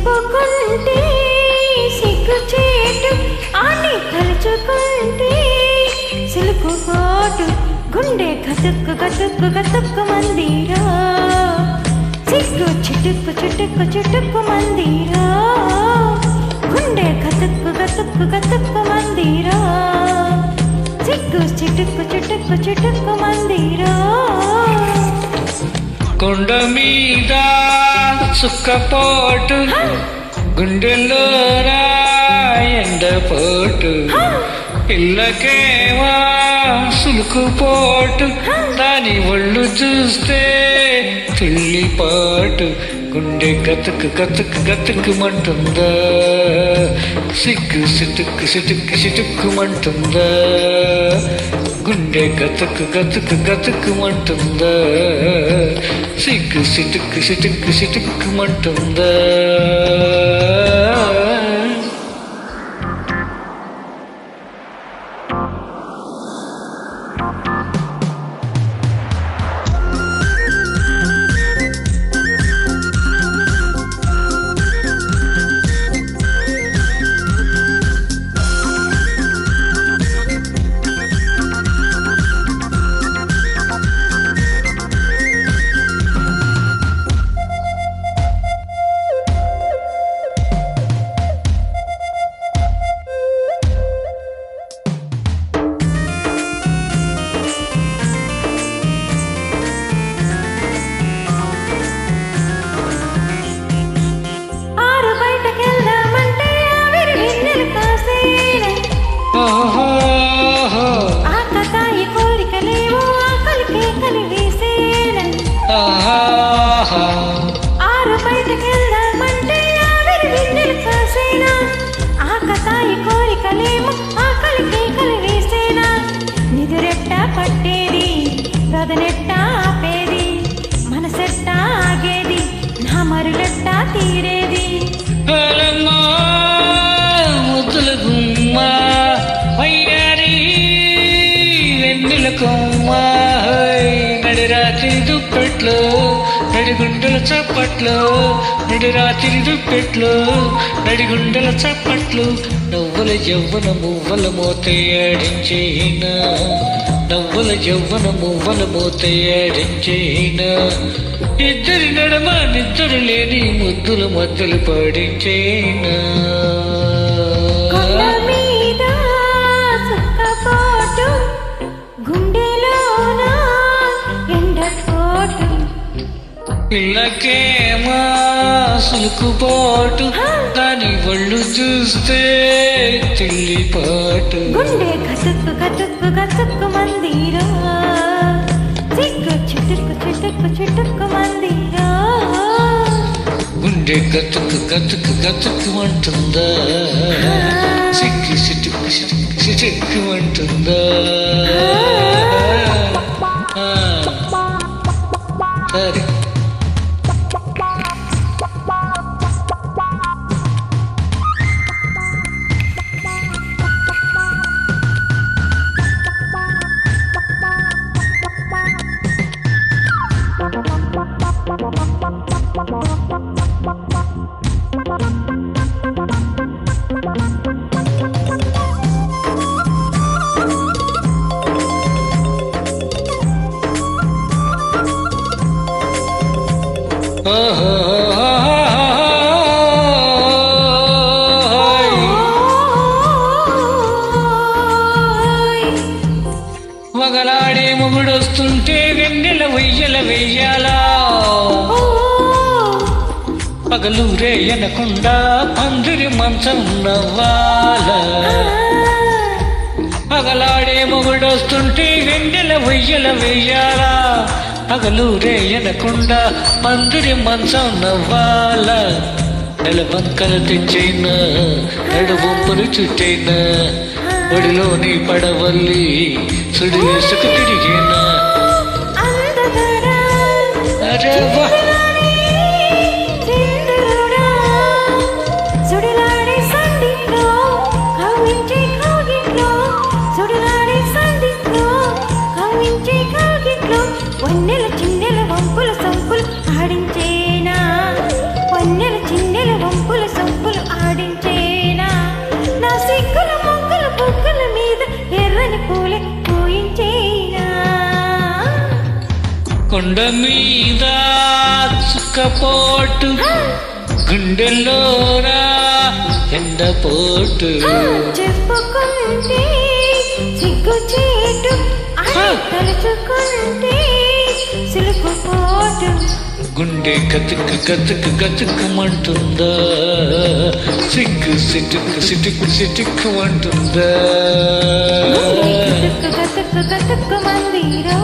తిప్పుకుంటే సిగ్గుచేటు ఆని తలుచుకుంటే సిలుకుపోటు గుండె గతుక్కు గతుక్కు గతుక్కు మందిరా సిగ్గు చిటుక్కు చిటుక్కు చిటుక్కు మందిరా గుండె గతుక్కు గతుక్కు గతుక్కు మందిరా సిగ్గు చిటుక్కు చిటుక్కు చిటుక్కు మందిరా కొండ మీద సుక్కపోటు గుండెల్లో ఎండపోటు పిల్లకేవా సులుకుపోటు దాని ఒళ్ళు చూస్తే తుల్లిపాటు గుండె గతుకు గతుకు గతుకుమంటుందా సిగ్గు సిటుక్కు సిటుక్కు సిటుక్కుమంటుందా గుండె గతుకు గతుకు గతుకుమంటుందా సిగ్గు సిటుక్కు సిటుక్కు సిటుక్కుమంటుందా ఆరు బయటకెళ్దామంటే ఆవిరి విన్నెలు కాసేనా ఆకతాయి కోరికలేమో ఆకలికి కలివేసేనా నిదురెట్ట పట్టేది గదనెట్ట ఆపేది మనసెట్ట ఆగేది నా మరులెట్ట తీరేది ముద్దుల గుమ్మ వయ్యారి వెన్నెల కొమ్మ నడిరాత్రి దుప్పట్లో నడిగుండల చప్పట్లు నడిరాత్రి దుప్పెట్లు నడిగుండల చప్పట్లు నవ్వుల యవ్వన మువ్వల మోతయాడించేనా నవ్వుల యవ్వన మువ్వల మోతయాడించేనా ఇద్దరి నడమ నిద్దరు లేని ముద్దుల మధ్యలు పాడించేనా పిల్లకేమా సులుకుపోటు దాని ఒళ్ళు చూస్తే తిల్లిపాటు గుండె గతుక్కు గతుక్కు గతుక్కు మందిరా సిగ్గు చిటుక్కు చిటుక్కు చిటుక్కు మందిరా గుండె గతుక్కు గతుక్కు గతుక్కుమంటుందా సిగ్గు సిటుక్కు సిటుక్కు సిటుక్కుమంటుందా సరే వగలాడే మొగుడొస్తుంటే వెన్నెల వెయ్యల వెయ్యాలా పగలూరే అనకుండా పందిరి మంచం నవ్వాలా పగలాడే మొగుడొస్తుంటే వెన్నెల వెయ్యల వెయ్యాలా పగలూరే అనకుండా పందిరి మంచం నవ్వాలా నెలవంకల తెచ్చైనా నడువంపులు చుట్టైనా ఒడిలోని పడవల్లి సుడి వేసుకు తిరిగేనా అరేవా వన్నెల చిన్నెల వంపుల సంపులు ఆడించేనా వన్నెల చిన్నెల వంపుల కొండ మీద చుక్కపోటు గుండెల్లోరా ఎండపోటు చెప్పుకుంటే సిగ్గు చేటు తలుచుకుంటే సిలుకుపోటు గుండె గతుకు గతుకు గతుకుమంటుందా సిగ్గు సిటుకు సిటుకు సిటుకుమంటుందా గతుక్కు గతుక్కు గతుక్కు మందిరా